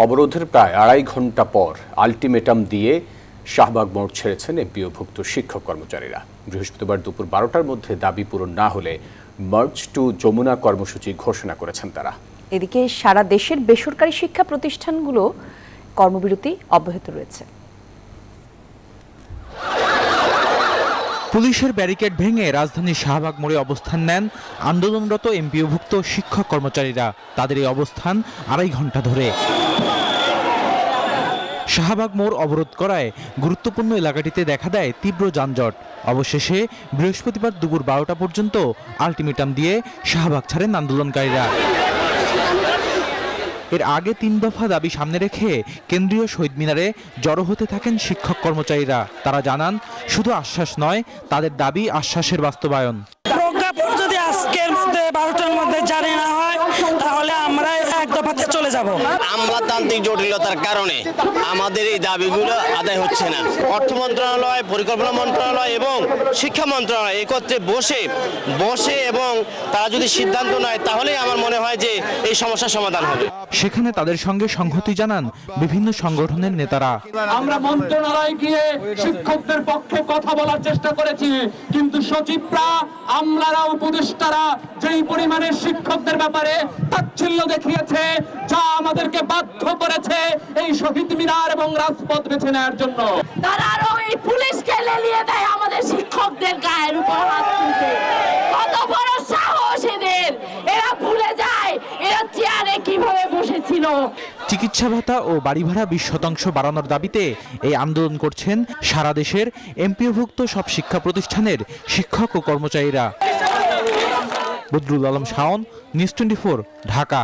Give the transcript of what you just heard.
অবরোধের প্রায় 2.5 ঘন্টা পর আলটিমেটাম দিয়ে শাহবাগ মোড় ছেড়েছেন এমপিওভুক্ত শিক্ষক কর্মচারীরা। বৃহস্পতিবার দুপুর 12টার মধ্যে দাবি পূরণ না হলে মার্চ টু যমুনা কর্মসূচি ঘোষণা করেছেন তারা। এদিকে সারা দেশের বেসরকারি শিক্ষা প্রতিষ্ঠানগুলো কর্মবিরতি অব্যাহত রয়েছে। পুলিশের ব্যারিকেড ভেঙে রাজধানীর শাহবাগ মোড়ে অবস্থান নেন আন্দোলনরত এমপিওভুক্ত শিক্ষক কর্মচারীরা। তাদের এই অবস্থান 2.5 ঘন্টা ধরে। শাহবাগ মোড় অবরোধ করায় গুরুত্বপূর্ণ এলাকাটিতে দেখা দেয় তীব্র যানজট। অবশেষে বৃহস্পতিবার দুপুর 12টা পর্যন্ত আলটিমেটাম দিয়ে শাহবাগ ছাড়েন আন্দোলনকারীরা। এর আগে 3 দফা দাবি সামনে রেখে কেন্দ্রীয় শহীদ মিনারে জড়ো হতে থাকেন শিক্ষক কর্মচারীরা। তারা জানান, শুধু আশ্বাস নয়, তাদের দাবি আশ্বাসের বাস্তবায়ন। প্রজ্ঞাপন যদি আজকের মধ্যে 12টার মধ্যে জারি না হয় তাহলে আমরা এক দফাতে চলে যাব। আমলাতান্ত্রিক জটিলতার কারণে আমাদের এই দাবিগুলো আদায় হচ্ছে না। অর্থ মন্ত্রণালয়, পরিকল্পনা মন্ত্রণালয় এবং শিক্ষা মন্ত্রণালয় একত্রে বসে এবং তারা যদি সিদ্ধান্ত নেয় তাহলেই আমার মনে হয় যে এই সমস্যার সমাধান হবে। সেখানে তাদের সঙ্গে সংহতি জানান বিভিন্ন সংগঠনের নেতারা। আমরা মন্ত্রণালয়ে গিয়ে শিক্ষকদের পক্ষে কথা বলার চেষ্টা করেছি, কিন্তু সচিবরা, আমলারা, উপদেষ্টারা যেই পরিমাণের শিক্ষকদের ব্যাপারে তাচ্ছিল্য দেখিয়েছে, যা আমাদেরকে বাধ্য করেছে এই শহীদ মিনার এবং রাজপথ বেছে নেওয়ার জন্য। তারা আরো এই পুলিশকে লেলিয়ে দেয় আমাদের শিক্ষকদের গায়ের উপর হাত তুলতে। কত বড় সাহস এদের! এরা ভুলে যায় এরা চেয়ারে কিভাবে বসেছিল। চিকিৎসা ভাতা ও বাড়ি ভাড়া 20% বাড়ানোর দাবিতে এই আন্দোলন করছেন সারা দেশের এমপিওভুক্ত সব শিক্ষা প্রতিষ্ঠানের শিক্ষক ও কর্মচারীরা। বদরুল আলম শাওন, নিউজ 24, ঢাকা।